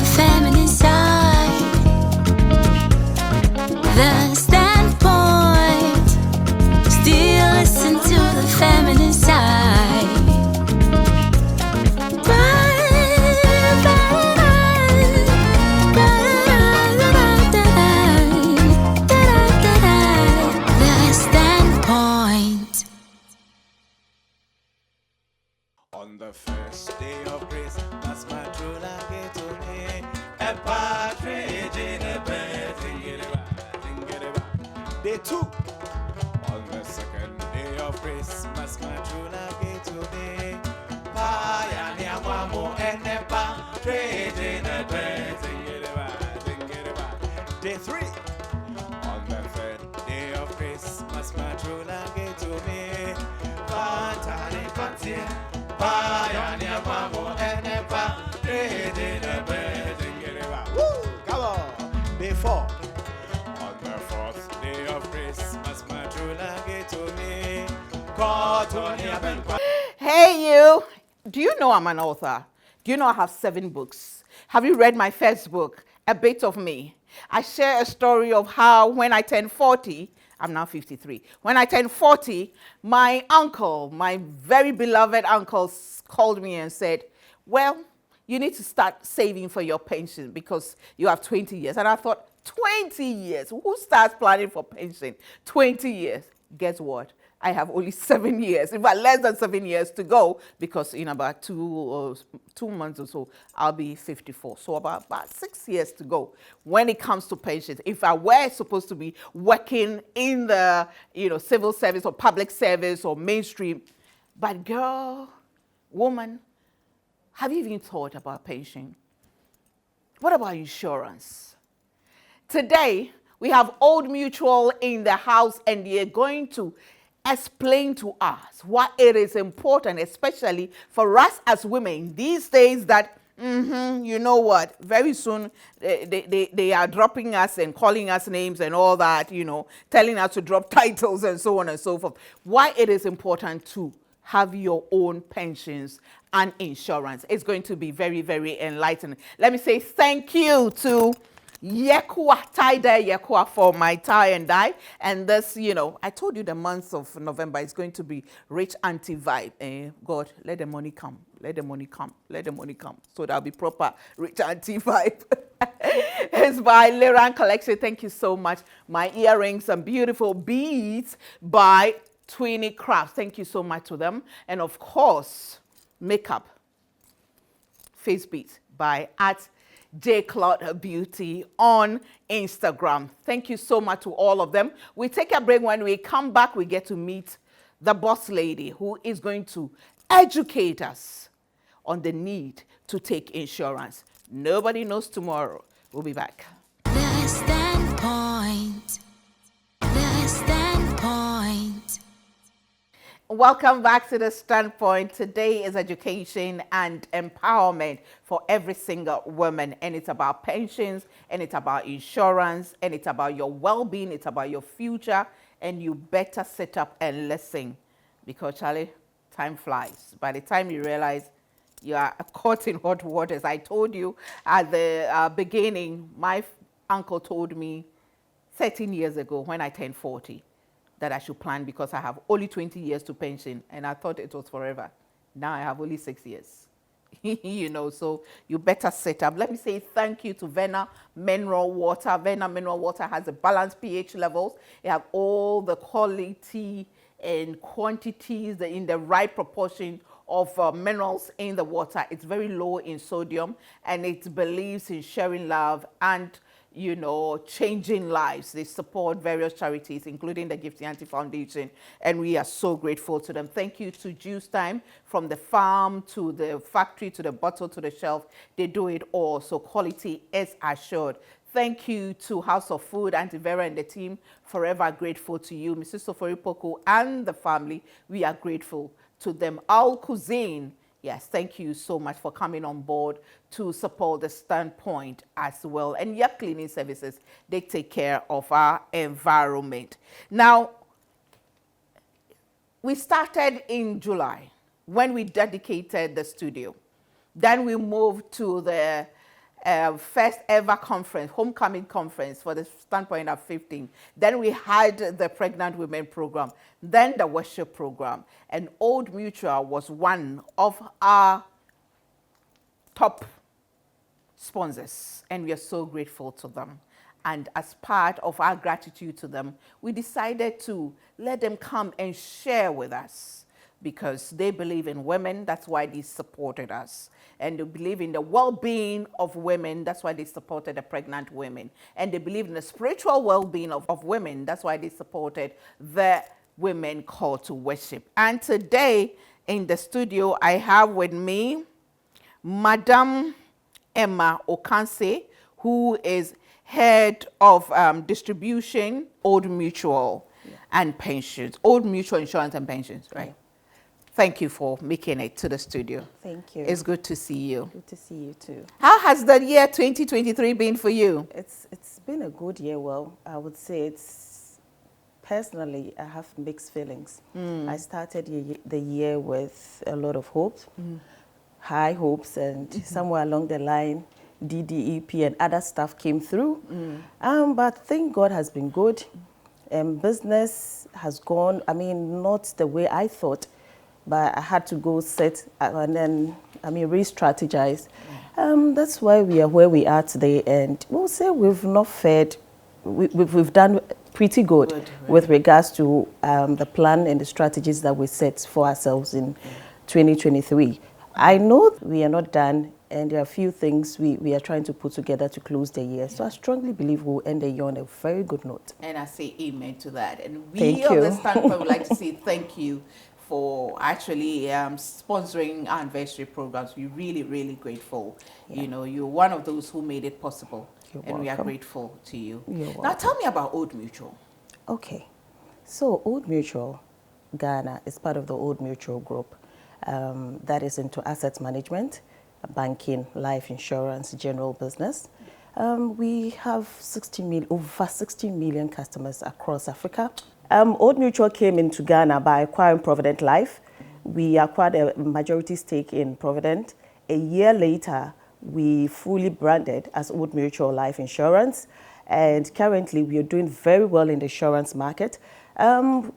the feminine side. The standpoint. Still listen to the feminine side. The standpoint. On the first day of grace, that's my true love gave to me. A partridge in a bed, Day 2. On the second day of grace, that's my true love gave to me. Pioneer Wamo and a partridge in a bed, Day 3. On the third day of grace, that's my true love gave to me. Pantani Pantia. Pioneer Mambo and Epa, in a bed and get it out. Woo! Come on! Day 4. On the fourth day of grace, must my true love get to me. Hey you! Do you know I'm an author? Do you know I have 7 books? Have you read my first book, A Bit of Me? I share a story of how when I turned 40, I'm now 53. When I turned 40, my uncle, my very beloved uncle, called me and said, well, you need to start saving for your pension because you have 20 years. And I thought, 20 years? Who starts planning for pension? 20 years. Guess what? I have only 7 years, in fact, less than 7 years to go because in about 2 months or so, I'll be 54. So about 6 years to go when it comes to pensions. If I were supposed to be working in the civil service or public service or mainstream, but girl, woman, have you even thought about pension? What about insurance? Today, we have Old Mutual in the house and they're going to explain to us why it is important, especially for us as women these days that, you know what, very soon they are dropping us and calling us names and all that, telling us to drop titles and so on and so forth. Why it is important to have your own pensions and insurance. It's going to be very, very enlightening. Let me say thank you to Yekua tie-dye Yekua for my tie and dye. And this, I told you the month of November is going to be rich auntie vibe. God, let the money come. Let the money come. Let the money come. So that'll be proper rich auntie vibe. It's by Liran Collection. Thank you so much. My earrings and beautiful beads by Twinny Crafts. Thank you so much to them. And of course, makeup, face beads by @JCloud Beauty on Instagram. Thank you so much to all of them. We take a break. When we come back, we get to meet the boss lady who is going to educate us on the need to take insurance. Nobody knows tomorrow. We'll be back. The standpoint. The standpoint. Welcome back to The Standpoint. Today is education and empowerment for every single woman. And it's about pensions, and it's about insurance, and it's about your well-being, it's about your future. And you better sit up and listen because, Charlie, time flies. By the time you realize you are caught in hot waters. I told you at the beginning, my uncle told me 13 years ago when I turned 40, that I should plan because I have only 20 years to pension, and I thought it was forever. Now I have only 6 years. So you better set up. Let me say thank you to Vena Mineral Water. Vena Mineral Water has a balanced pH levels. It has all the quality and quantities in the right proportion of minerals in the water. It's very low in sodium, and it believes in sharing love and changing lives. They support various charities, including the Gifty Foundation, and we are so grateful to them. Thank you to Juice Time, from the farm to the factory to the bottle to the shelf. They do it all, so quality is assured. Thank you to House of Food, Auntie Vera and the team. Forever grateful to you. Mrs. Sofori Poku and the family, we are grateful to them. Al Cuisine, yes, thank you so much for coming on board to support The Standpoint as well. And Yep Cleaning Services, they take care of our environment. Now, we started in July when we dedicated the studio. Then we moved to the first ever conference, homecoming conference for the Standpoint at 15. Then we had the Pregnant Women program, then the worship program. And Old Mutual was one of our top sponsors, and we are so grateful to them. And as part of our gratitude to them, we decided to let them come and share with us, because they believe in women. That's why they supported us. And they believe in the well-being of women. That's why they supported the pregnant women. And they believe in the spiritual well-being of women. That's why they supported the women called to worship. And today in the studio, I have with me Madam Emma Okanse, who is head of distribution, Old Mutual and pensions, Old Mutual Insurance and Pensions, right? Yeah. Thank you for making it to the studio. Thank you. It's good to see you. Good to see you too. How has the year 2023 been for you? It's been a good year. Well, I would say it's, personally, I have mixed feelings. I started the year with a lot of hopes, high hopes, and somewhere along the line, DDEP and other stuff came through. But thank God has been good. Business has gone, I mean, not the way I thought, but I had to go set and then, I mean, re-strategize. That's why we are where we are today. And we'll say we've not fared, we've done pretty good with regards to the plan and the strategies that we set for ourselves in 2023. I know we are not done, and there are a few things we are trying to put together to close the year. So I strongly believe we'll end the year on a very good note. And I say amen to that. And Thank we you. on the Standpoint would like to say thank you for actually sponsoring our anniversary programs. We're really, really grateful. You know, you're one of those who made it possible. You're and welcome. We are grateful to you. You're Now welcome. tell me about Old Mutual. Okay. So Old Mutual Ghana is part of the Old Mutual Group that is into asset management, banking, life insurance, general business. We have over 16 million customers across Africa. Old Mutual came into Ghana by acquiring Provident Life. We acquired a majority stake in Provident. A year later, we fully branded as Old Mutual Life Insurance. And currently, we are doing very well in the insurance market. I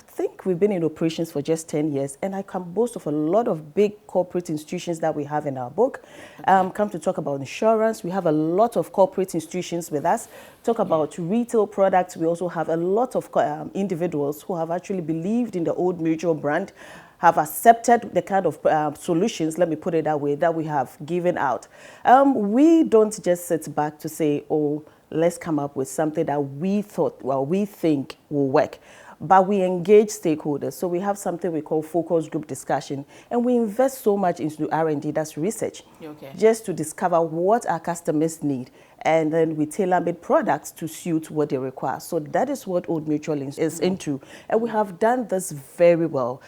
think we've been in operations for just 10 years, and I can boast of a lot of big corporate institutions that we have in our book. Come to talk about insurance, we have a lot of corporate institutions with us. Talk about retail products, we also have a lot of individuals who have actually believed in the Old Mutual brand, have accepted the kind of solutions, let me put it that way, that we have given out. We don't just sit back to say, oh, let's come up with something that we think will work. But we engage stakeholders. So we have something we call focus group discussion. And we invest so much into R&D, that's research, just to discover what our customers need. And then we tailor-made products to suit what they require. So that is what Old Mutual is into. And we have done this very well.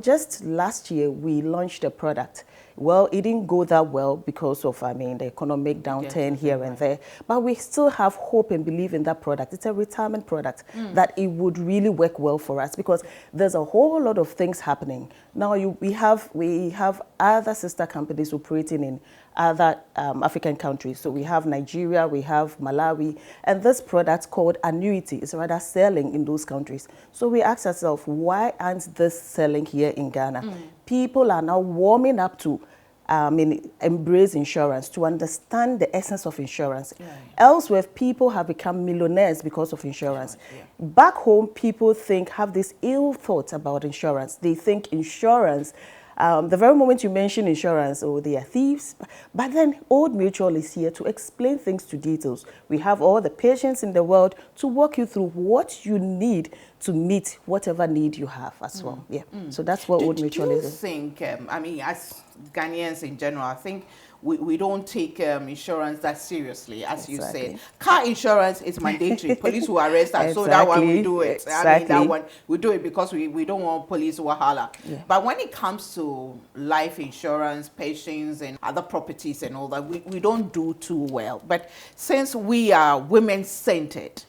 Just last year, we launched a product. Well, it didn't go that well because of, the economic downturn here and there. But we still have hope and believe in that product. It's a retirement product that it would really work well for us because there's a whole lot of things happening. Now, we have other sister companies operating in other African countries. So we have Nigeria, we have Malawi, and this product called annuity is rather selling in those countries. So we ask ourselves, why aren't this selling here in Ghana? People are now warming up to embrace insurance, to understand the essence of insurance. Elsewhere, people have become millionaires because of insurance. Back home, people have this ill thought about insurance. They think insurance, the very moment you mention insurance, they are thieves. But then Old Mutual is here to explain things to details. We have all the patience in the world to walk you through what you need to meet whatever need you have as well. So that's what Old Mutual is. Do you think, as Ghanaians in general, I think we don't take insurance that seriously, as you said. Car insurance is mandatory. Police will arrest us, so that one we do it. That one we do it because we don't want police wahala. But when it comes to life insurance, pensions, and other properties and all that, we don't do too well. But since we are women-centered,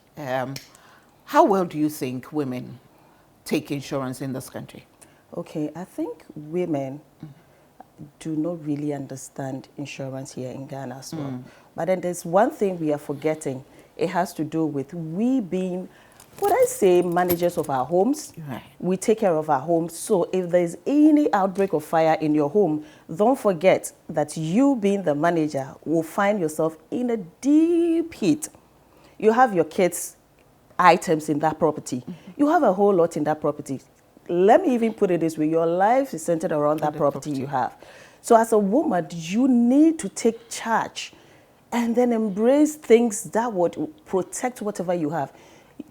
how well do you think women take insurance in this country? Okay, I think women do not really understand insurance here in Ghana as well. But then there's one thing we are forgetting. It has to do with we being, would I say, managers of our homes. Right. We take care of our homes. So if there's any outbreak of fire in your home, don't forget that you being the manager will find yourself in a deep heat. You have your kids' items in that property. You have a whole lot in that property. Let me even put it this way. Your life is centered around that property you have. So as a woman, you need to take charge and then embrace things that would protect whatever you have.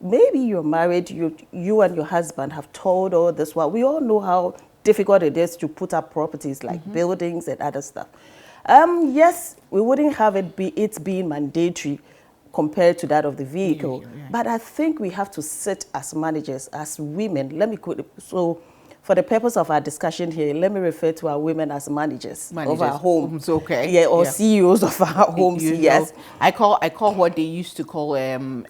Maybe you're married, you and your husband have told all this. Well, we all know how difficult it is to put up properties like buildings and other stuff. Yes, we wouldn't have it being mandatory compared to that of the vehicle. But I think we have to sit as managers, as women. So for the purpose of our discussion here, let me refer to our women as managers of our homes. Okay. Yeah, or CEOs of our homes, yes. Know, I call what they used to call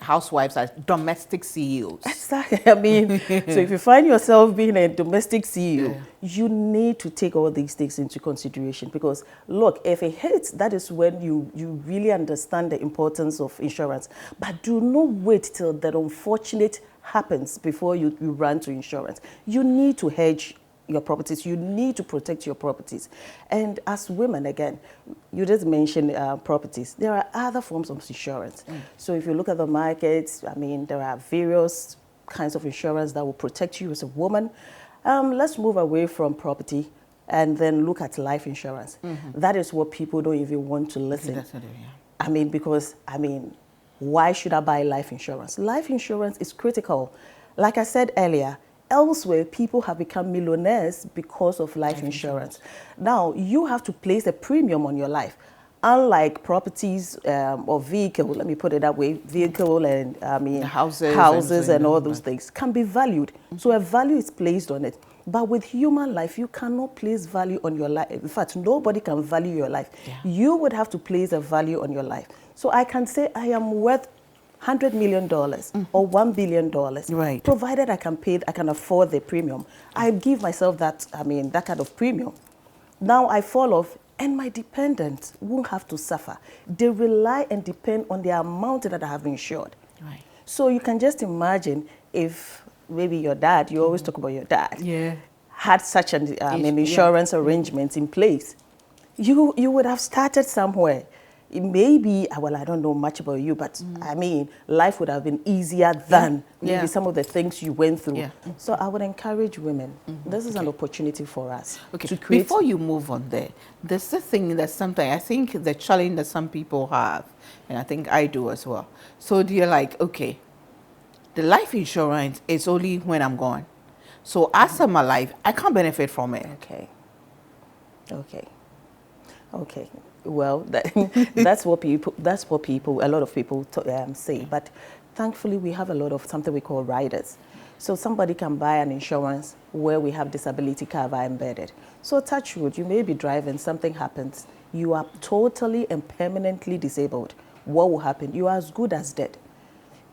housewives as domestic CEOs. Exactly. I mean, so if you find yourself being a domestic CEO, you need to take all these things into consideration because, look, if it hits, that is when you really understand the importance of insurance. But do not wait till that unfortunate happens before you run to insurance. You need to hedge your properties. You need to protect your properties. And as women, again, you just mentioned properties. There are other forms of insurance. So if you look at the markets, I mean, there are various kinds of insurance that will protect you as a woman. Let's move away from property and then look at life insurance. That is what people don't even want to listen. I mean, because, why should I buy life insurance? Life insurance is critical. Like I said earlier, elsewhere, people have become millionaires because of life insurance. Now, you have to place a premium on your life. Unlike properties or vehicle, let me put it that way, vehicle and houses and all those things can be valued. So a value is placed on it. But with human life, you cannot place value on your life. In fact, nobody can value your life. You would have to place a value on your life. So I can say I am worth $100 million or $1 billion, provided I can afford the premium. I give myself that kind of premium. Now I fall off and my dependents won't have to suffer. They rely and depend on the amount that I have insured. So you can just imagine if maybe your dad, you always talk about your dad, had such an insurance arrangement in place. You would have started somewhere. Maybe, well, I don't know much about you, but life would have been easier than maybe some of the things you went through. So I would encourage women. This is an opportunity for us to create. Before you move on there's the thing that sometimes I think the challenge that some people have, and I think I do as well. So they're like, okay, the life insurance is only when I'm gone. So as I'm alive, I can't benefit from it. Okay. Well, that's what people, a lot of people say. But thankfully, we have a lot of something we call riders. So somebody can buy an insurance where we have disability cover embedded. So touch wood, you may be driving, something happens, you are totally and permanently disabled. What will happen? You are as good as dead.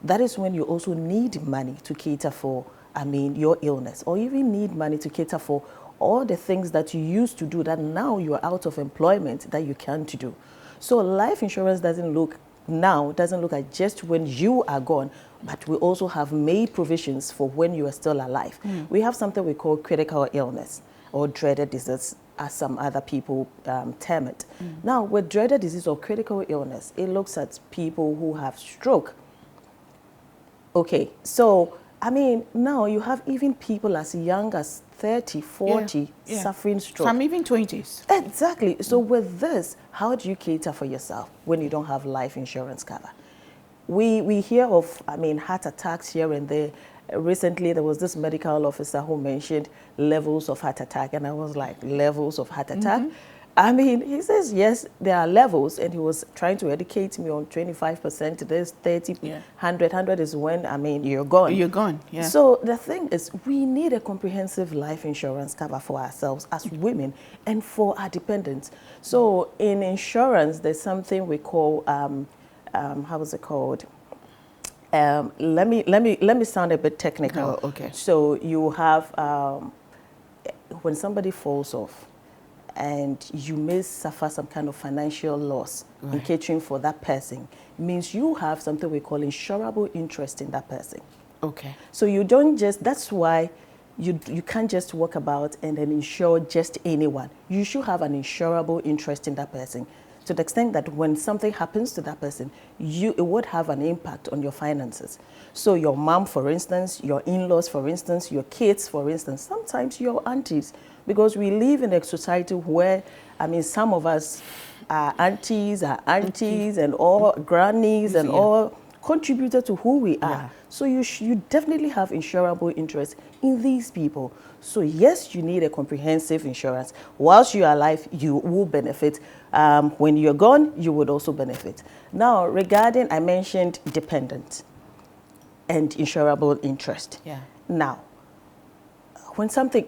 That is when you also need money to cater for, your illness, or even need money to cater for all the things that you used to do that now you are out of employment that you can't do. So life insurance doesn't look at just when you are gone, but we also have made provisions for when you are still alive. We have something we call critical illness or dreaded disease, as some other people term it. Now, with dreaded disease or critical illness, it looks at people who have stroke. Okay, so now you have even people as young as 30, 40 suffering stroke. Some even 20s. Exactly. So with this, how do you cater for yourself when you don't have life insurance cover? We hear of, heart attacks here and there. Recently, there was this medical officer who mentioned levels of heart attack, and I was like, levels of heart attack? He says, yes, there are levels, and he was trying to educate me on 25%, there's 30, 100 is when, you're gone. You're gone, So the thing is, we need a comprehensive life insurance cover for ourselves as women and for our dependents. So in insurance, there's something we call, how is it called? Let me sound a bit technical. Oh, okay. So you have, when somebody falls off, and you may suffer some kind of financial loss in catering for that person, means you have something we call insurable interest in that person. Okay. So you don't just, that's why you can't just walk about and then insure just anyone. You should have an insurable interest in that person, to the extent that when something happens to that person, it would have an impact on your finances. So your mom, for instance, your in-laws, for instance, your kids, for instance, sometimes your aunties, because we live in a society where, I mean, some of us are aunties, and all grannies, and all contributed to who we are. Yeah. So you definitely have insurable interest in these people. So yes, you need a comprehensive insurance. Whilst you are alive, you will benefit. When you're gone, you would also benefit. Now, regarding, I mentioned dependent and insurable interest. Yeah. Now, when something,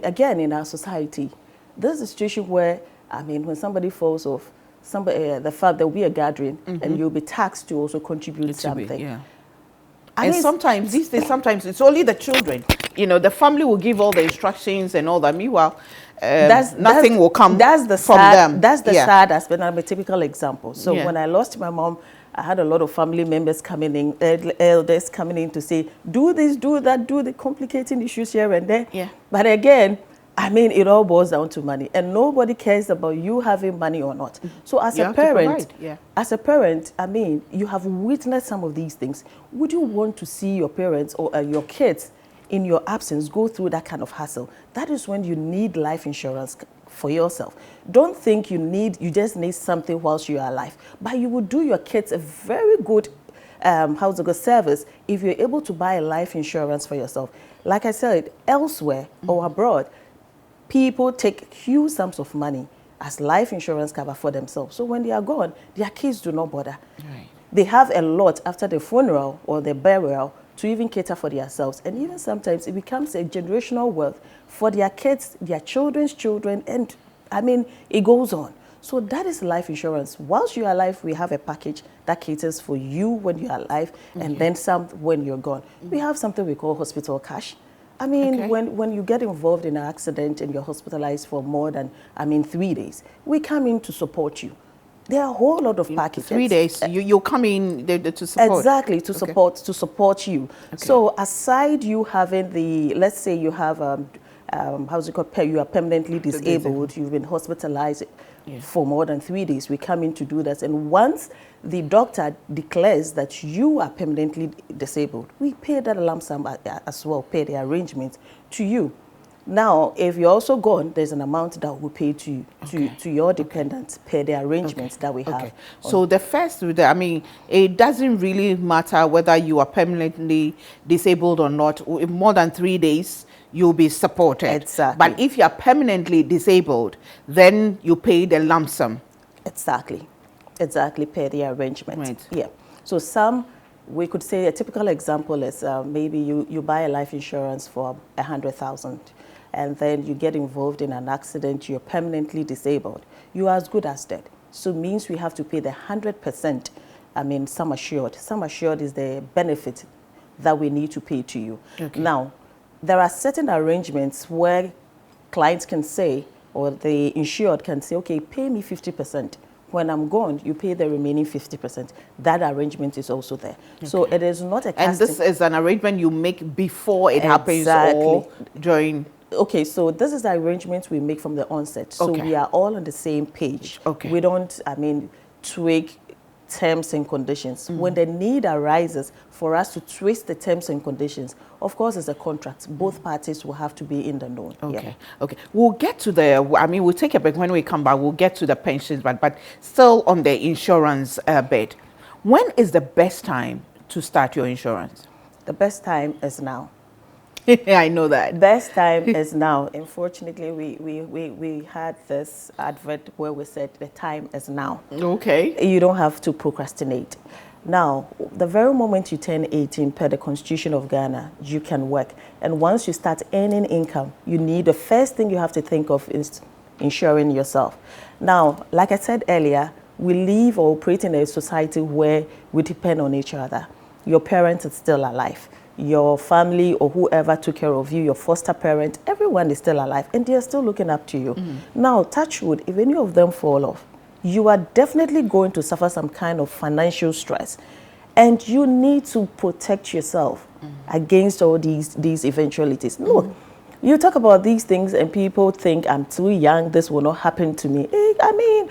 again, in our society, there's a situation where, I mean, when somebody falls off, the fact that we are gathering, and you'll be taxed to also contribute something. Yeah. And sometimes, these days, sometimes it's only the children. You know, the family will give all the instructions and all that. Meanwhile, nothing will come from them. That's the sad aspect. I'm a typical example. So when I lost my mom, I had a lot of family members coming in, elders coming in to say, do this, do that, do the complicating issues here and there. Yeah. But again, I mean, it all boils down to money, and nobody cares about you having money or not. So as a parent, I mean, you have witnessed some of these things. Would you want to see your parents or your kids in your absence go through that kind of hassle? That is when you need life insurance for yourself. Don't think you just need something whilst you are alive, but you will do your kids a very good service if you're able to buy a life insurance for yourself. Like I said, elsewhere or abroad, people take huge sums of money as life insurance cover for themselves. So when they are gone, their kids do not bother. Right. They have a lot after the funeral or the burial to even cater for themselves. And even sometimes it becomes a generational wealth for their kids, their children's children, and I mean, it goes on. So that is life insurance. Whilst you are alive, we have a package that caters for you when you are alive, and then some when you're gone. We have something we call hospital cash. I mean, when you get involved in an accident and you're hospitalized for more than, 3 days, we come in to support you. There are a whole lot of packages. 3 days, you come in to support. Exactly, to support you. Okay. So aside you having let's say you have, you are permanently disabled, you've been hospitalized for more than 3 days, we come in to do that. And once the doctor declares that you are permanently disabled, we pay that lump sum as well, pay the arrangement to you. Now, if you're also gone, there's an amount that will pay to your dependents, pay the arrangements that we have. So the first, it doesn't really matter whether you are permanently disabled or not. If more than 3 days, you'll be supported. Exactly. But if you are permanently disabled, then you pay the lump sum. Exactly, pay the arrangement. Right. Yeah. So we could say a typical example is maybe you buy a life insurance for 100,000, and then you get involved in an accident, you're permanently disabled. You are as good as dead. So it means we have to pay the 100%, sum assured. Sum assured is the benefit that we need to pay to you. Okay. Now, there are certain arrangements where clients can say, or the insured can say, okay, pay me 50%. When I'm gone, you pay the remaining 50%. That arrangement is also there. Okay. So it is not a casting. And this is an arrangement you make before it happens or during? Okay, so this is the arrangement we make from the onset. So we are all on the same page. Okay. We don't, tweak terms and conditions. When the need arises for us to twist the terms and conditions, of course, it's a contract. Both parties will have to be in the know. Okay. Yeah. Okay. We'll get to we'll take a break. When we come back, we'll get to the pensions, but still on the insurance bit. When is the best time to start your insurance? The best time is now. I know that. Best time is now. Unfortunately, we had this advert where we said the time is now. Okay. You don't have to procrastinate. Now, the very moment you turn 18 per the Constitution of Ghana, you can work. And once you start earning income, the first thing you have to think of is insuring yourself. Now, like I said earlier, we live or operate in a society where we depend on each other. Your parent is still alive. your family or whoever took care of you, your foster parent, everyone is still alive and they are still looking up to you. Now, touch wood, if any of them fall off, you are definitely going to suffer some kind of financial stress. And you need to protect yourself against all these eventualities. Look, you talk about these things and people think I'm too young, this will not happen to me. I mean,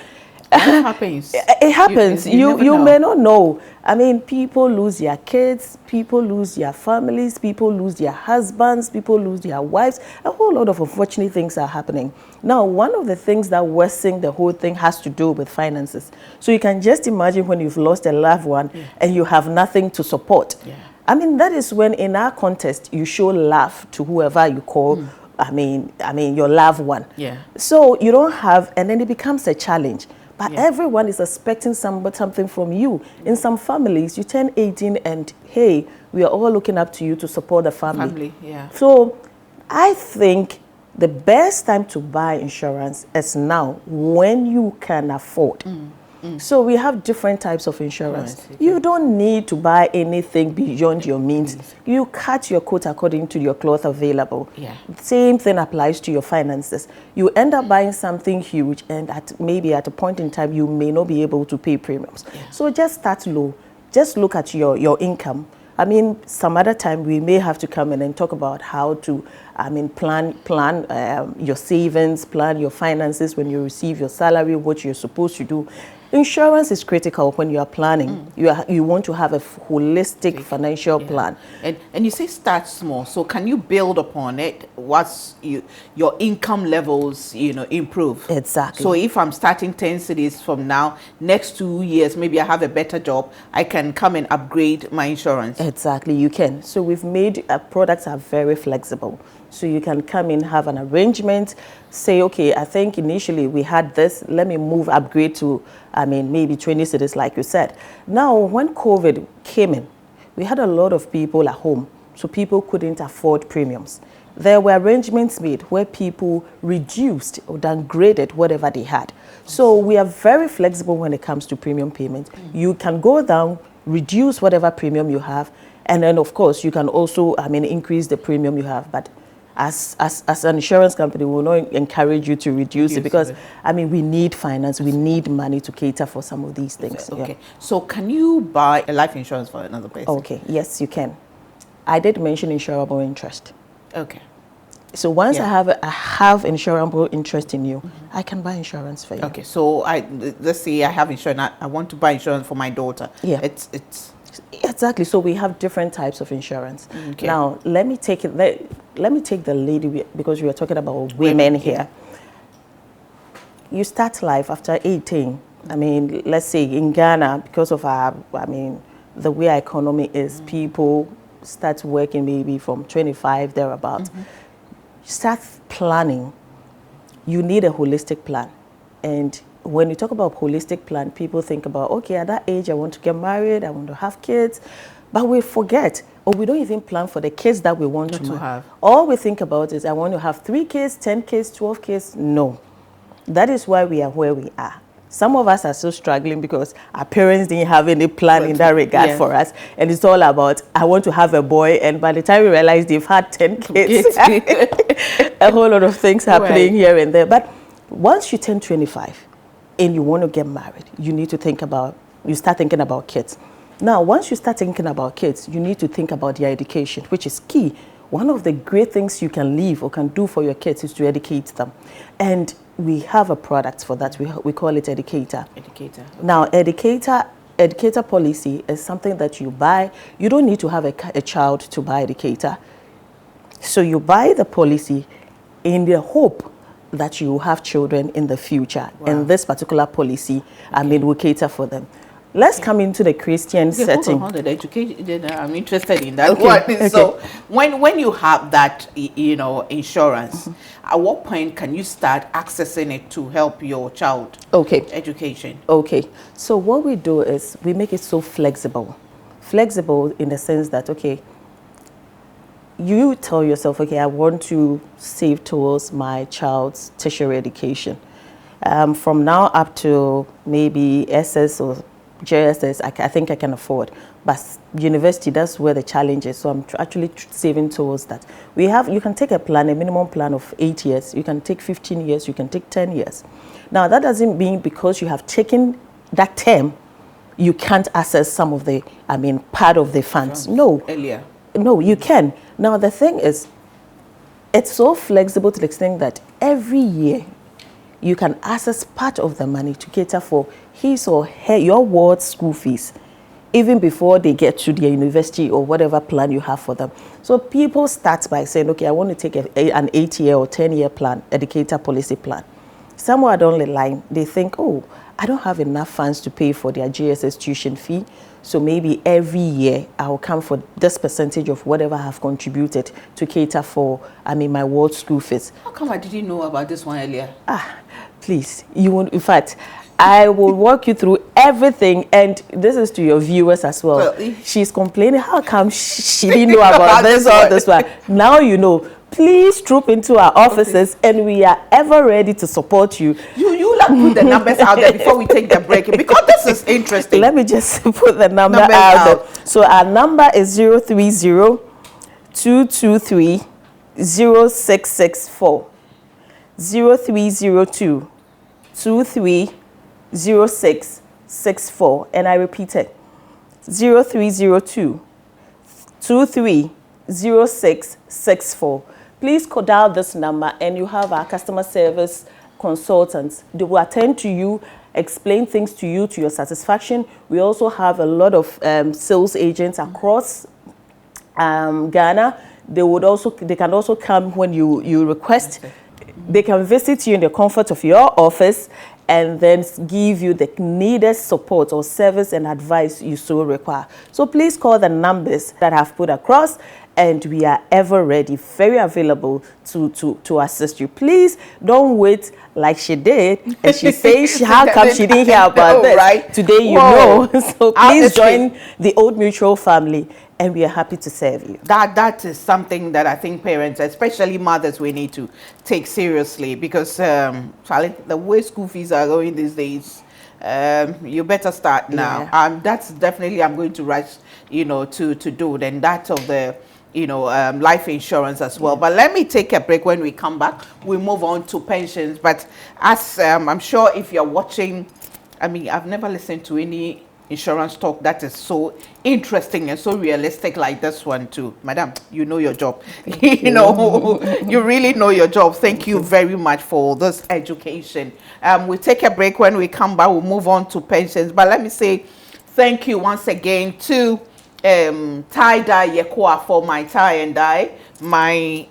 it happens. It happens. You You may not know. I mean, people lose their kids, people lose their families, people lose their husbands, people lose their wives. A whole lot of unfortunate things are happening. Now, one of the things that worsen the whole thing has to do with finances. So you can just imagine when you've lost a loved one and you have nothing to support. Yeah. I mean, that is when in our context, you show love to whoever you call, I mean, your loved one. Yeah. So you don't have, and then it becomes a challenge. But Yeah. everyone is expecting something from you. In some families, you turn 18 and, hey, we are all looking up to you to support the family. Yeah. So I think the best time to buy insurance is now when you can afford. So we have different types of insurance. Right, You don't need to buy anything beyond your means. You cut your coat according to your cloth available. Yeah. Same thing applies to your finances. You end up buying something huge and maybe at a point in time you may not be able to pay premiums. So just start low. Just look at your income. I mean, some other time we may have to come in and talk about how to, plan your savings, plan your finances when you receive your salary, what you're supposed to do. Insurance is critical when you are planning. You want to have a holistic financial plan. And you say start small. So can you build upon it once your income levels, improve? Exactly. So if I'm starting 10 cities from now, next 2 years, maybe I have a better job, I can come and upgrade my insurance. Exactly, you can. So we've made products are very flexible. So you can come in, have an arrangement, say, okay, I think initially we had this, let me upgrade to, maybe 20 cities like you said. Now, when COVID came in, we had a lot of people at home, so people couldn't afford premiums. There were arrangements made where people reduced or downgraded whatever they had. So we are very flexible when it comes to premium payment. You can go down, reduce whatever premium you have, and then of course you can also, increase the premium you have. But as an insurance company, we will not encourage you to reduce it because, we need finance, we need money to cater for some of these things. Okay. So can you buy a life insurance for another person? Okay, yes, you can. I did mention insurable interest. Okay. So once I have insurable interest in you, I can buy insurance for you. Okay. So let's say I have insurance. I want to buy insurance for my daughter. Yeah. It's Exactly. So we have different types of insurance. Okay. Now, let me take the lady, because we are talking about women here. You start life after 18. Let's say in Ghana, because of the way our economy is, people start working maybe from 25 thereabouts. Start planning. You need a holistic plan. And when you talk about holistic plan, people think about, okay, at that age, I want to get married, I want to have kids. But we forget, or we don't even plan for the kids that we want to have. All we think about is, I want to have 3 kids, 10 kids, 12 kids. No. That is why we are where we are. Some of us are still struggling because our parents didn't have any plan in that regard for us. And it's all about, I want to have a boy. And by the time we realize they've had 10 kids, a whole lot of things happening here and there. But once you turn 25 and you want to get married, you start thinking about kids. Now, once you start thinking about kids, you need to think about their education, which is key. One of the great things you can leave or can do for your kids is to educate them. And we have a product for that. We call it Educator. Educator. Okay. Now, Educator policy is something that you buy. You don't need to have a child to buy Educator. So you buy the policy in the hope that you will have children in the future. Wow. And this particular policy, will cater for them. Let's come into the Christian setting. Hold on, education. I'm interested in that one. Okay. So when you have that, insurance, at what point can you start accessing it to help your child education? Okay. So what we do is we make it so flexible. Flexible in the sense that, you tell yourself, I want to save towards my child's tertiary education. From now up to maybe SS or JSS, I think I can afford. But university, that's where the challenge is. So I'm actually saving towards that. You can take a minimum plan of 8 years. You can take 15 years. You can take 10 years. Now, that doesn't mean because you have taken that term, you can't access some of the, part of the funds. No. Earlier. No, you can. Now, the thing is, it's so flexible to the extent that every year you can access part of the money to cater for his or her, your ward's school fees, even before they get to their university or whatever plan you have for them. So people start by saying, okay, I want to take an 8-year or 10-year plan, educator policy plan. Somewhere down the line, they think, oh, I don't have enough funds to pay for their GSS tuition fee, so maybe every year I'll come for this percentage of whatever I have contributed to cater for, my ward school fees. How come I didn't know about this one earlier? Please, you won't. In fact, I will walk you through everything, and this is to your viewers as well. She's complaining, how come she didn't know about this or this one? Now you know. Please troop into our offices, and we are ever ready to support you. You put the numbers out there before we take the break, because this is interesting. Let me just put the number out there. So our number is 030-223-0664. 0302-230664. And I repeat it, 0302-230664. Please dial this number, and you have our customer service consultants. They will attend to you, explain things to you to your satisfaction. We also have a lot of sales agents across Ghana. They can also come when you request. They can visit you in the comfort of your office and then give you the needed support or service and advice you so require. So please call the numbers that I've put across, and we are ever ready, very available to assist you. Please don't wait like she did, and she says, how come she didn't hear about this? Right? Today you know. So please join the Old Mutual family, and we are happy to serve you. That is something that I think parents, especially mothers, we need to take seriously, because Charlie, the way school fees are going these days, you better start now. That's definitely, I'm going to rush, to do. Then that of the life insurance as well. But let me take a break. When we come back, we move on to pensions. But as I'm sure if you're watching, I've never listened to any insurance talk that is so interesting and so realistic like this one too. Madam, you know your job. You really know your job. Thank you very much for this education. We'll take a break. When we come back, we'll move on to pensions. But let me say thank you once again to tie-dye Yekoa for my tie and dye. My,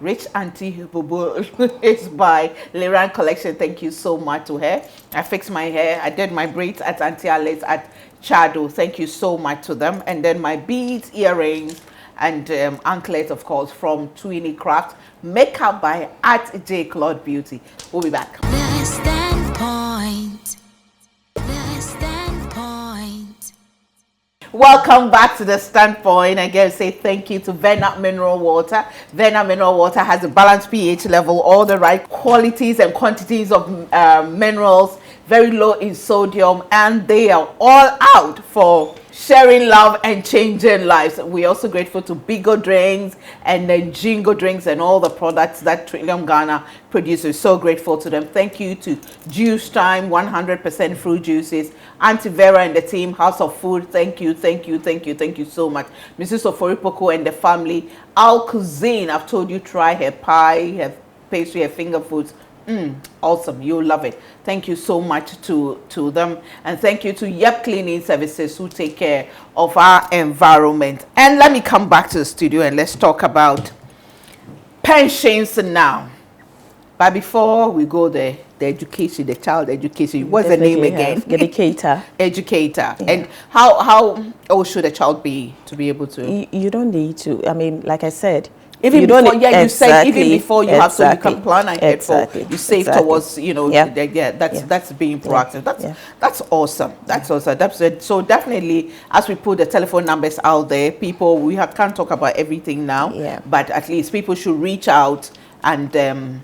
Rich Auntie Bubu is by Liran Collection. Thank you so much to her. I fixed my hair. I did my braids at Auntie Alice at Chado. Thank you so much to them. And then my beads, earrings, and anklets, of course, from Twinny Craft. Makeup by at J. Claude Beauty. We'll be back. The Standpoint. The Standpoint. Welcome back to The Standpoint. Again, say thank you to Vena Mineral Water. Vena Mineral Water has a balanced pH level, all the right qualities and quantities of minerals, very low in sodium, and they are all out for sharing love and changing lives. We're also grateful to Bigo Drinks and then Jingo Drinks and all the products that Trillium Ghana produces. So grateful to them. Thank you to Juice Time, 100% fruit juices. Auntie Vera and the team, House of Food, thank you so much. Mrs. Oforipoko and the family. Al Cuisine, I've told you, try her pie, her pastry, her finger foods. Awesome, you'll love it. Thank you so much to them, and thank you to Yep Cleaning Services who take care of our environment. And let me come back to the studio and let's talk about pensions now. But before we go there, the education, the child education, what's the name again? Educator. Educator. Yeah. And how old should a child be to be able to? You don't need to. Like I said, even you before, don't, you said even before you have, so you can plan ahead for, you save towards, that's being proactive. That's awesome. That's awesome. That's it. So definitely, as we put the telephone numbers out there, people, can't talk about everything now, but at least people should reach out and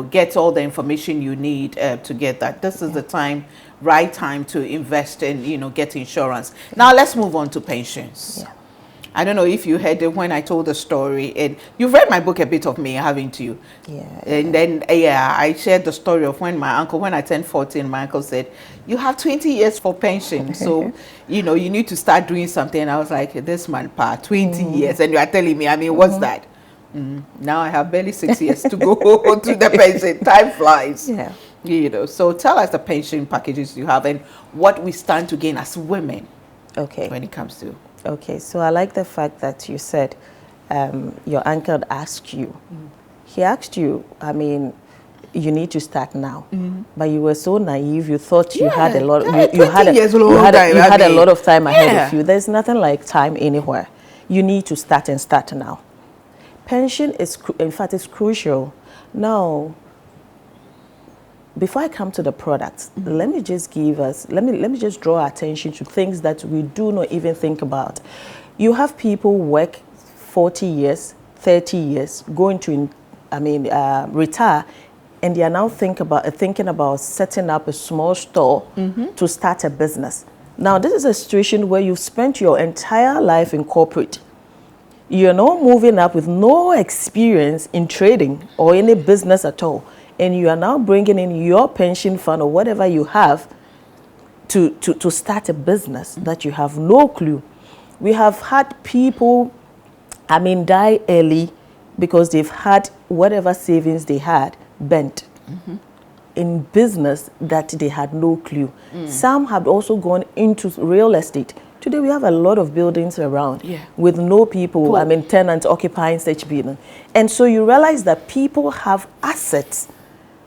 get all the information you need to get that. This is the right time to invest in, get insurance. Now let's move on to pensions. Yeah. I don't know if you heard it when I told the story, and you've read my book, A Bit of Me, haven't you? Yeah. And then, I shared the story of when I turned 14, my uncle said, you have 20 years for pension. So, you need to start doing something. And I was like, this man, 20 years. And you are telling me, what's that? Now I have barely 6 years to go to the pension. Time flies. Yeah. So tell us the pension packages you have and what we stand to gain as women. Okay. When it comes to. Okay, so I like the fact that you said your uncle asked you. He asked you, you need to start now. But you were so naive, you thought you had a lot. You had a lot of time ahead of you. There's nothing like time anywhere. You need to start now. Pension is, in fact, it's crucial. Now, before I come to the products, let me just let me just draw our attention to things that we do not even think about. You have people work 40 years, 30 years, going to, retire, and they are now thinking about setting up a small store to start a business. Now, this is a situation where you've spent your entire life in corporate. You're now moving up with no experience in trading or any business at all. And you are now bringing in your pension fund or whatever you have to start a business that you have no clue. We have had people, die early because they've had whatever savings they had bent in business that they had no clue. Some have also gone into real estate. Today we have a lot of buildings around with no people, tenants occupying such buildings. And so you realize that people have assets,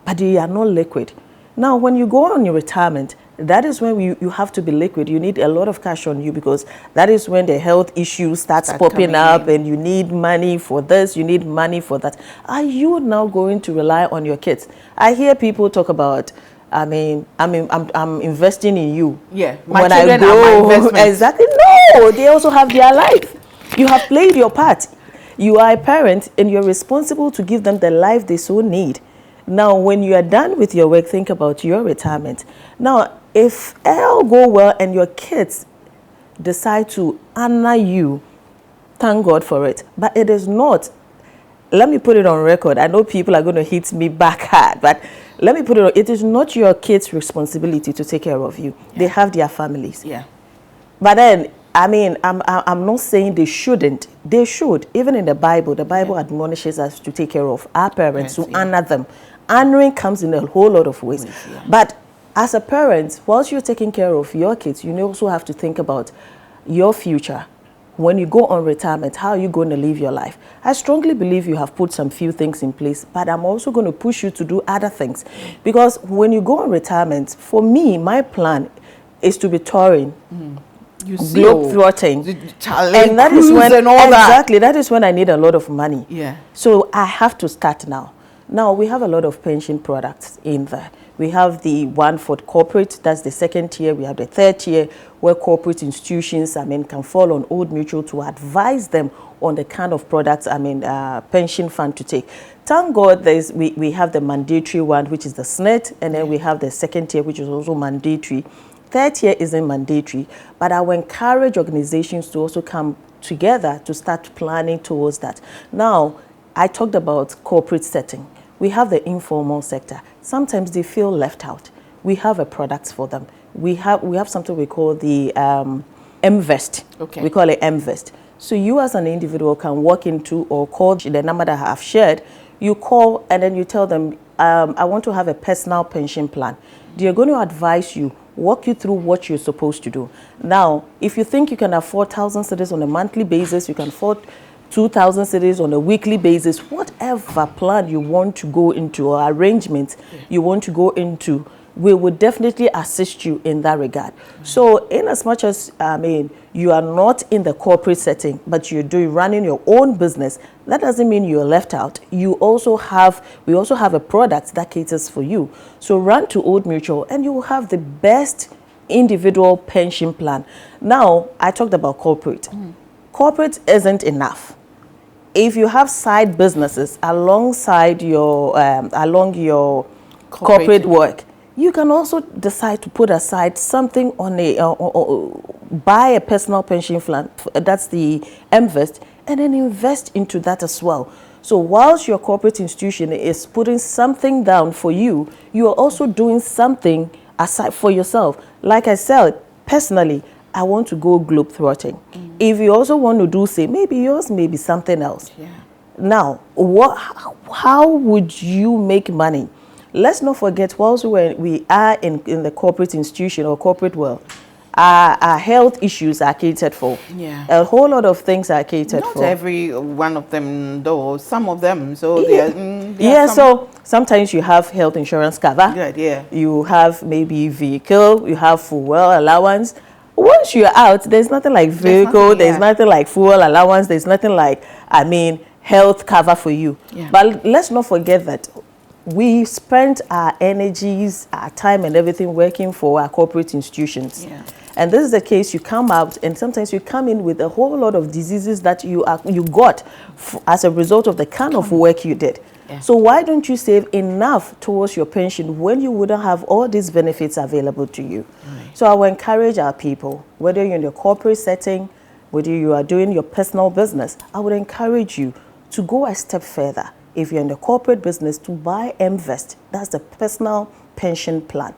but they are not liquid. Now, when you go on your retirement, that is when you have to be liquid. You need a lot of cash on you because that is when the health issues start popping up and you need money for this, you need money for that. Are you now going to rely on your kids? I hear people talk about, I'm investing in you. Yeah, when I go, exactly. No, they also have their life. You have played your part. You are a parent and you're responsible to give them the life they so need. Now, when you are done with your work, think about your retirement. Now, if all go well and your kids decide to honor you, thank God for it. But it is not, let me put it on record. I know people are going to hit me back hard, but let me put it on, it is not your kids' responsibility to take care of you. They have their families. Yeah. But then, I'm not saying they shouldn't. They should. Even in the Bible admonishes us to take care of our parents, to honor them. Honoring comes in a whole lot of ways. But as a parent, whilst you're taking care of your kids, you also have to think about your future. When you go on retirement, how are you going to live your life? I strongly believe you have put some few things in place, but I'm also going to push you to do other things. Because when you go on retirement, for me, my plan is to be touring. Globe-trotting, and that is when that is when I need a lot of money. So I have to start now. Now we have a lot of pension products in there. We have the one for corporate, that's the second tier. We have the third tier where corporate institutions can fall on Old Mutual to advise them on the kind of products pension fund to take. Thank God we have the mandatory one, which is the SNET, and then we have the second tier, which is also mandatory. Third tier isn't mandatory, but I will encourage organizations to also come together to start planning towards that. Now, I talked about corporate setting. We have the informal sector. Sometimes they feel left out. We have a product for them. We have something we call the MVest. We call it MVest. So you as an individual can walk into or call the number that I have shared. You call and then you tell them, I want to have a personal pension plan. They're going to advise you, walk you through what you're supposed to do. Now, if you think you can afford 1,000 cedis on a monthly basis, you can afford 2,000 cedis on a weekly basis, whatever plan you want to go into or arrangement you want to go into, we will definitely assist you in that regard. So in as much as, you are not in the corporate setting, but you're running your own business, that doesn't mean you're left out. We also have a product that caters for you. So run to Old Mutual and you will have the best individual pension plan. Now, I talked about corporate. Corporate isn't enough. if you have side businesses alongside your along your corporate work, you can also decide to put aside something on a buy a personal pension plan. That's the Invest, and then invest into that as well. So whilst your corporate institution is putting something down for you, you are also doing something aside for yourself. Like I said, personally, I want to go globetrotting. If you also want to do same, maybe yours may be something else. Yeah. Now, how would you make money? Let's not forget, whilst we are in the corporate institution or corporate world, our health issues are catered for. Yeah. A whole lot of things are catered for. Not every one of them, though. Some of them. So So sometimes you have health insurance cover. Good, yeah. You have maybe vehicle. You have fuel allowance. Once you're out, there's nothing like vehicle. There's nothing like fuel allowance. There's nothing like, health cover for you. Yeah. But let's not forget that we spent our energies, our time and everything working for our corporate institutions. Yeah. And this is the case, you come out and sometimes you come in with a whole lot of diseases that you got as a result of the kind of work you did. Yeah. So why don't you save enough towards your pension when you wouldn't have all these benefits available to you? Right. So I will encourage our people, whether you're in your corporate setting, whether you are doing your personal business, I would encourage you to go a step further. If you're in the corporate business, to buy Invest. That's the personal pension plan.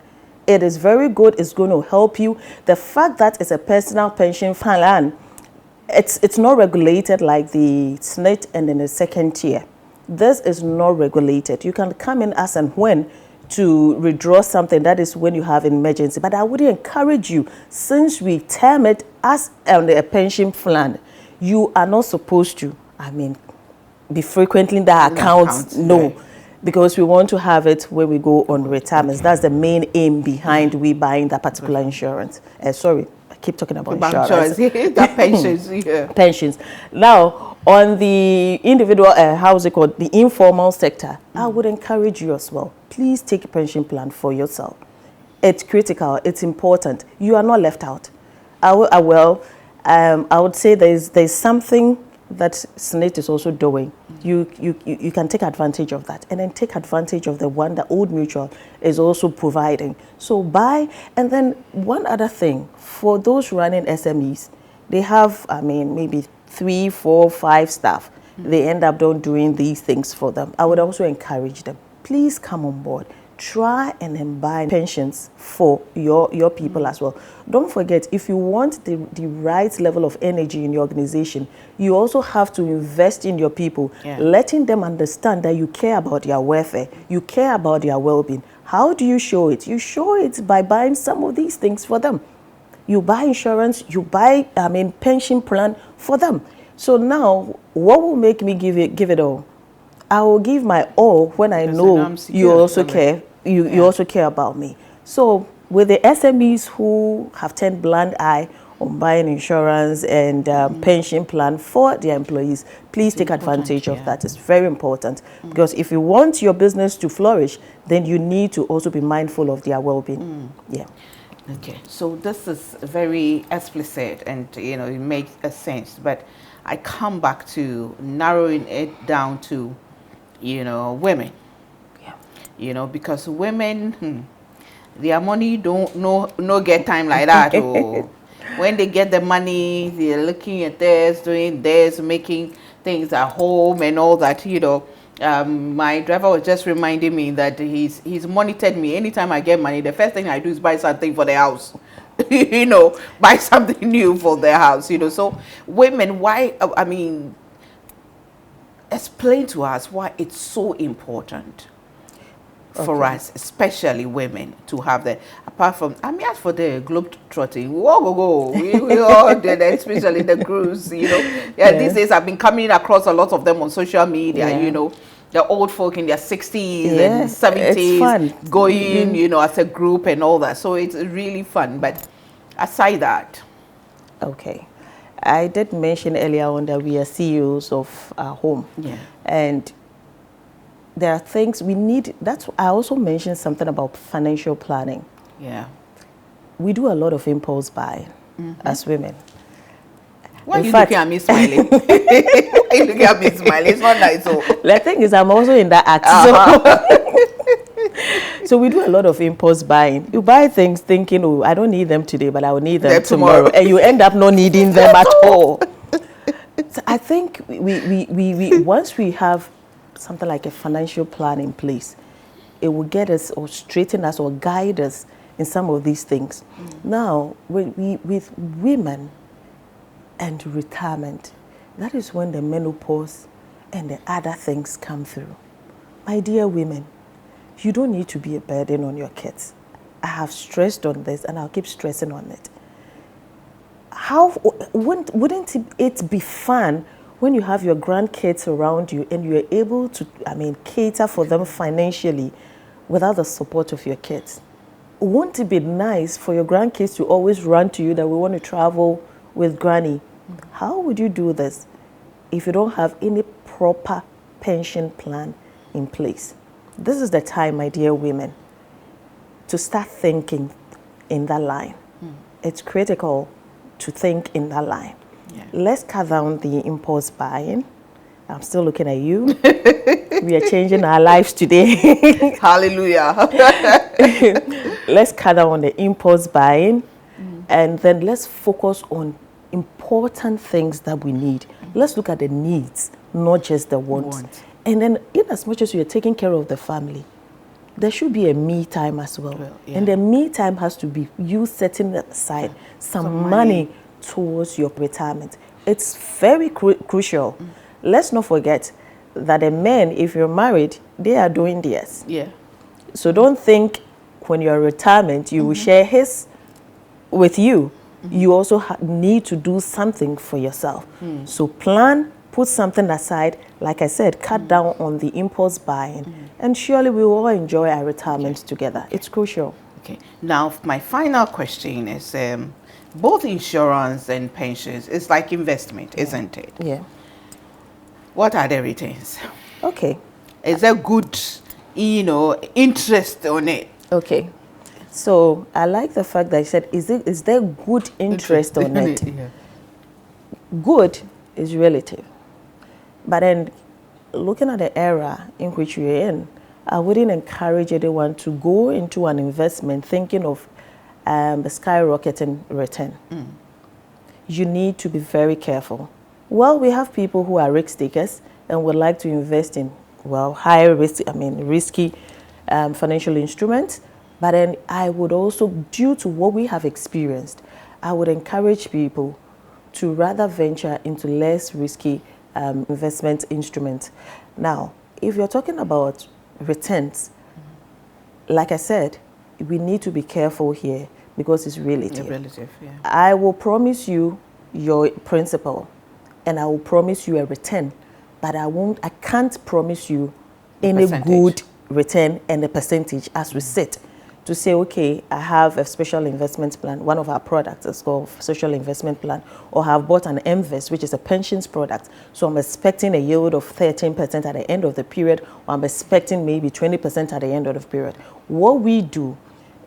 It is very good. It's going to help you. The fact that it's a personal pension plan, it's not regulated like the SNIT and then the second tier. This is not regulated. You can come in as and when to withdraw something. That is when you have an emergency. But I would encourage you, since we term it as a pension plan, you are not supposed to, be frequently in the accounts. No. Right. Because we want to have it when we go on retirement. That's the main aim behind we buying that particular insurance. Sorry, I keep talking about insurance. That pensions, yeah. Pensions. Now, on the individual, the informal sector, I would encourage you as well. Please take a pension plan for yourself. It's critical. It's important. You are not left out. I would say there's something that SNIT is also doing. You can take advantage of that, and then take advantage of the one that Old Mutual is also providing. So buy. And then one other thing, for those running SMEs, they have maybe 3, 4, 5 staff. They end up doing these things for them. I would also encourage them, please come on board. Try and then buy pensions for your people as well. Don't forget, if you want the right level of energy in your organization, you also have to invest in your people, letting them understand that you care about their welfare, you care about their well-being. How do you show it? You show it by buying some of these things for them. You buy insurance, you buy pension plan for them. So now, what will make me give it all? I will give my all when I know you also care. You also care about me. So with the SMEs who have turned blind eye on buying insurance and pension plan for their employees, please take advantage of that. It's very important, because if you want your business to flourish, then you need to also be mindful of their well-being. Yeah. Okay. So this is very explicit, and it makes a sense. But I come back to narrowing it down to women. Yeah. Because women, their money no get time like that. When they get the money, they're looking at this, doing this, making things at home and all that. My driver was just reminding me that he's monitored me. Anytime I get money, the first thing I do is buy something for the house. Buy something new for their house. So women, why? Explain to us why it's so important for us, especially women, to have that. Apart from, as for the globetrotting, we all go. We all did that, especially the cruise, These days I've been coming across a lot of them on social media, the old folk in their 60s and 70s going, as a group and all that. So it's really fun. But aside that. Okay. I did mention earlier on that we are CEOs of our home. Yeah. And there are things we need. I also mentioned something about financial planning. Yeah. We do a lot of impulse buying as women. Why are In you fact, looking at me smiling? Why are you looking at me smiling? It's not nice. Oh. the thing is, I'm also in that act. So we do a lot of impulse buying. You buy things thinking, oh, I don't need them today, but I will need them They're tomorrow. And you end up not needing them at all. So I think we once we have something like a financial plan in place, it will get us or straighten us or guide us in some of these things. Now, with women and retirement, that is when the menopause and the other things come through. My dear women, you don't need to be a burden on your kids. I have stressed on this and I'll keep stressing on it. Wouldn't it be fun when you have your grandkids around you and you're able to, cater for them financially without the support of your kids? Won't it be nice for your grandkids to always run to you that we want to travel with granny? How would you do this if you don't have any proper pension plan in place? This is the time, my dear women, to start thinking in that line. It's critical to think in that line. Yeah. Let's cut down the impulse buying. I'm still looking at you. We are changing our lives today. Hallelujah. Let's cut down on the impulse buying, and then let's focus on important things that we need. Let's look at the needs, not just the wants. And then, in as much as you're taking care of the family, there should be a me time as well. And the me time has to be you setting aside some money towards your retirement. It's very crucial. Let's not forget that the men, if you're married, they are doing theirs. Yeah. So don't think when you're in retirement, you will share his with you. You also need to do something for yourself. So plan, put something aside. Like I said, cut down on the impulse buying. And surely we will all enjoy our retirement together. It's crucial. Okay. Now, my final question is, both insurance and pensions, it's like investment, isn't it? Yeah. What are the returns? Okay. Is there good, interest on it? Okay. So I like the fact that you said, is there good interest on it? Yeah. Good is relative. But then, looking at the era in which we're in, I wouldn't encourage anyone to go into an investment thinking of a skyrocketing return. You need to be very careful. Well, we have people who are risk takers and would like to invest in, higher risk, risky financial instruments. But then I would also, due to what we have experienced, I would encourage people to rather venture into less risky investment instruments. Now, if you're talking about returns, like I said, we need to be careful here because it's relative. Yeah. I will promise you your principal and I will promise you a return, but I can't promise you any good return and a percentage as we sit to say, okay, I have a special investment plan. One of our products is called social investment plan, or have bought an MVest, which is a pensions product. So I'm expecting a yield of 13% at the end of the period, or I'm expecting maybe 20% at the end of the period. What we do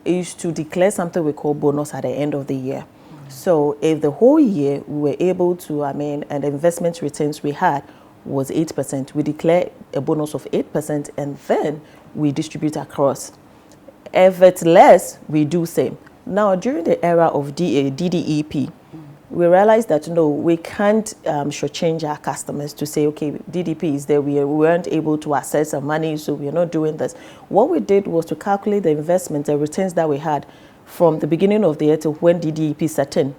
is to declare something we call bonus at the end of the year. So if the whole year we were able to, and the investment returns we had was 8%, we declare a bonus of 8% and then we distribute across. If it's less, we do same. Now, during the era of DDEP, we realized that no, we can't shortchange our customers to say, okay, DDP is there, we weren't able to access our money, so we're not doing this. What we did was to calculate the investment, the returns that we had from the beginning of the year to when DDEP set in,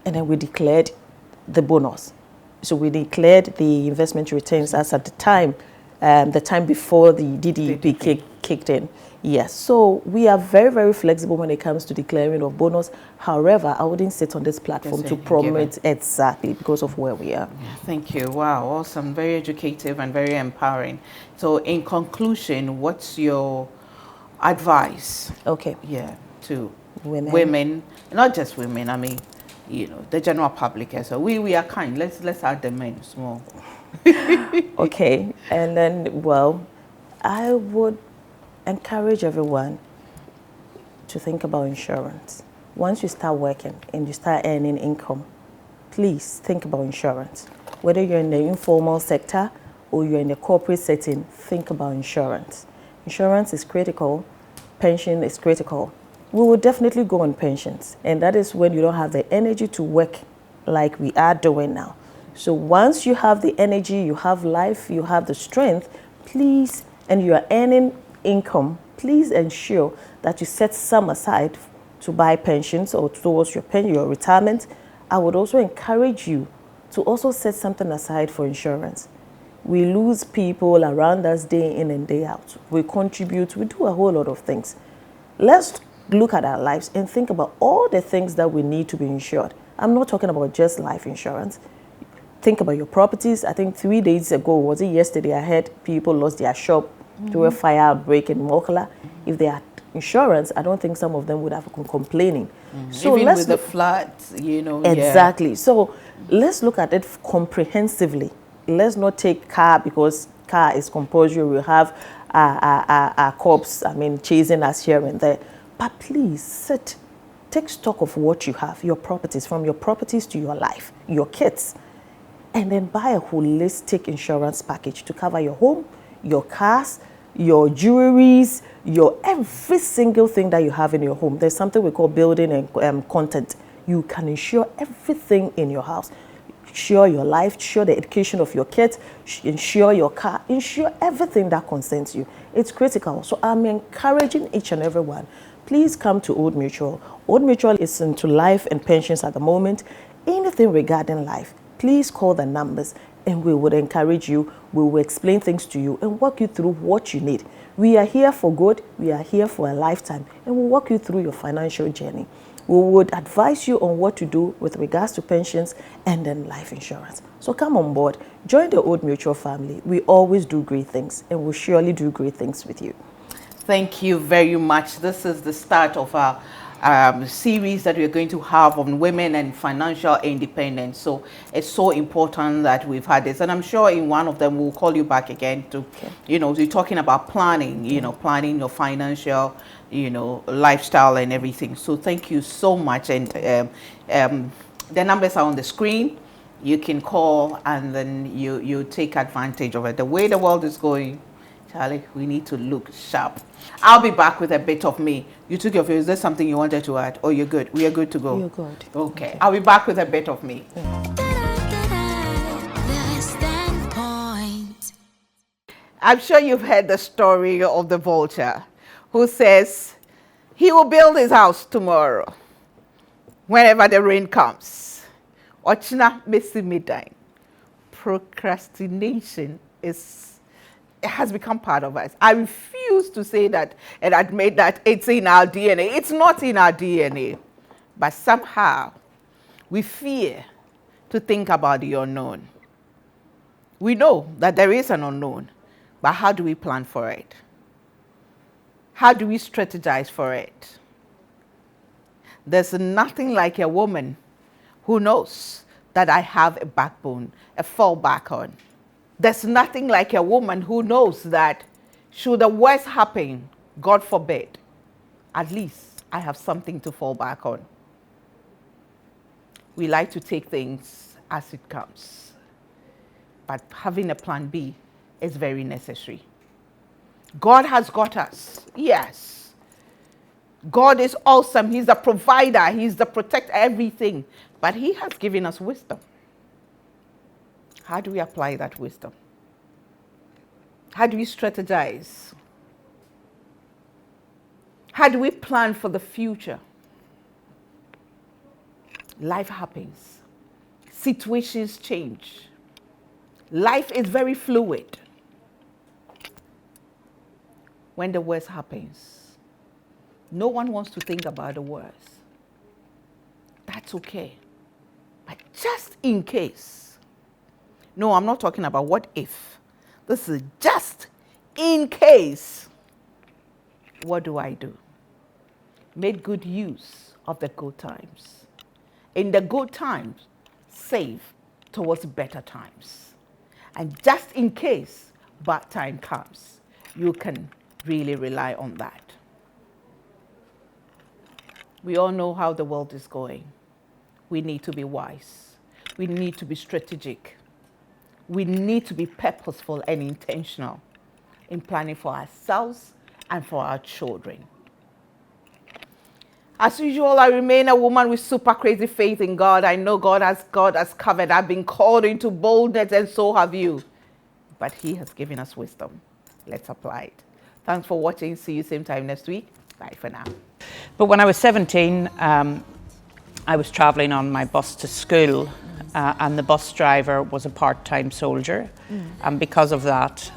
and then we declared the bonus. So we declared the investment returns as at the time before the DDEP kicked in. Yes, so we are very, very flexible when it comes to declaring of bonus. However, I wouldn't sit on this platform to promote exactly because of where we are. Yeah, thank you. Wow, awesome. Very educative and very empowering. So in conclusion, what's your advice? Okay. Yeah, to women, not just women, the general public. So we are kind. Let's add the men small. Okay, and then, I would encourage everyone to think about insurance. Once you start working and you start earning income, please think about insurance. Whether you're in the informal sector or you're in the corporate setting, think about insurance. Insurance is critical. Pension is critical. We will definitely go on pensions, and that is when you don't have the energy to work like we are doing now. So once you have the energy, you have life, you have the strength, please, and you are earning income, please ensure that you set some aside to buy pensions or towards your retirement. I would also encourage you to also set something aside for insurance. We lose people around us day in and day out. We contribute, we do a whole lot of things. Let's look at our lives and think about all the things that we need to be insured. I'm not talking about just life insurance. Think about your properties. I think 3 days ago, was it yesterday, I heard people lost their shop through a fire outbreak in Mokala. If they had insurance, I don't think some of them would have been complaining. So even let's with the floods, exactly. Yeah. So let's look at it comprehensively. Let's not take car because car is compulsory. We'll have our cops, chasing us here and there. But please take stock of what you have, your properties, from your properties to your life, your kids, and then buy a holistic insurance package to cover your home, your cars, your jewelries, your every single thing that you have in your home. There's something we call building and content. You can insure everything in your house. Insure your life, insure the education of your kids, insure your car, insure everything that concerns you. It's critical. So I'm encouraging each and every one. Please come to Old Mutual. Old Mutual is into life and pensions at the moment. Anything regarding life, please call the numbers and we would encourage you. We will explain things to you and walk you through what you need. We are here for good. We are here for a lifetime, and we'll walk you through your financial journey. We would advise you on what to do with regards to pensions and then life insurance. So come on board, join the Old Mutual family. We always do great things, and we'll surely do great things with you. Thank you very much. This is the start of our series that we're going to have on women and financial independence. So it's so important that we've had this. And I'm sure in one of them we'll call you back again to, we're talking about planning, planning your financial, lifestyle and everything. So thank you so much. And the numbers are on the screen. You can call and then you take advantage of it. The way the world is going, Charlie, we need to look sharp. I'll be back with a bit of me. You took your view. Is there something you wanted to add? Oh, you're good. We are good to go. You're good. Okay. I'll be back with a bit of me. The standpoint. I'm sure you've heard the story of the vulture who says he will build his house tomorrow whenever the rain comes. Ochina mesi midday. Procrastination has become part of us. I refuse to say that and admit that it's in our DNA. It's not in our DNA. But somehow we fear to think about the unknown. We know that there is an unknown, but how do we plan for it? How do we strategize for it? There's nothing like a woman who knows that I have a backbone, a fallback on. There's nothing like a woman who knows that should the worst happen, God forbid, at least I have something to fall back on. We like to take things as it comes, but having a plan B is very necessary. God has got us, yes. God is awesome. He's the provider. He's the protector, everything. But He has given us wisdom. How do we apply that wisdom? How do we strategize? How do we plan for the future? Life happens. Situations change. Life is very fluid. When the worst happens, no one wants to think about the worst. That's okay. But just in case, no, I'm not talking about what if. This is just in case. What do I do? Make good use of the good times. In the good times, save towards better times. And just in case bad time comes, you can really rely on that. We all know how the world is going. We need to be wise. we need to be strategic. We need to be purposeful and intentional in planning for ourselves and for our children. As usual, I remain a woman with super crazy faith in God. I know God has covered. I've been called into boldness, and so have you. But He has given us wisdom. Let's apply it. Thanks for watching. See you same time next week. Bye for now. But when I was 17, I was travelling on my bus to school, and the bus driver was a part-time soldier. And because of that,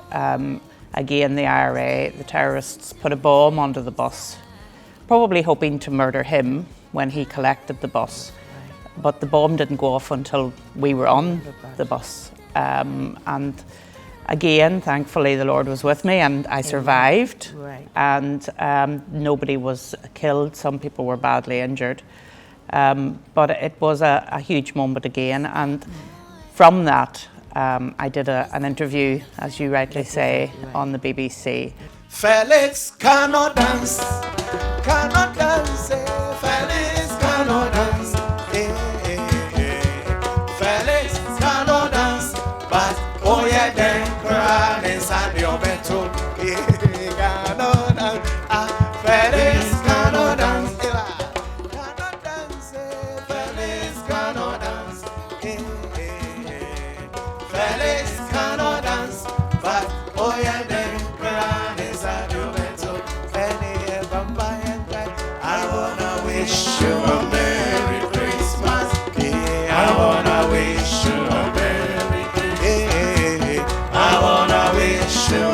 again, the IRA, the terrorists, put a bomb under the bus, probably hoping to murder him when he collected the bus. But the bomb didn't go off until we were on the bus. And again, thankfully, the Lord was with me and I survived. Right. And nobody was killed. Some people were badly injured. But it was a huge moment again. And from that, I did an interview, as you rightly say, on the BBC. Felix cannot dance, Felix cannot dance, Felix cannot dance, but oh yeah, then cry inside your bedroom. Cannot dance, Felix cannot dance, cannot dance, Felix cannot dance, Felix cannot dance, but oh yeah, then cry inside your bedroom. I wanna wish you a Merry Christmas. Yeah, I wanna wish you a Merry Christmas. Yeah, I wanna wish you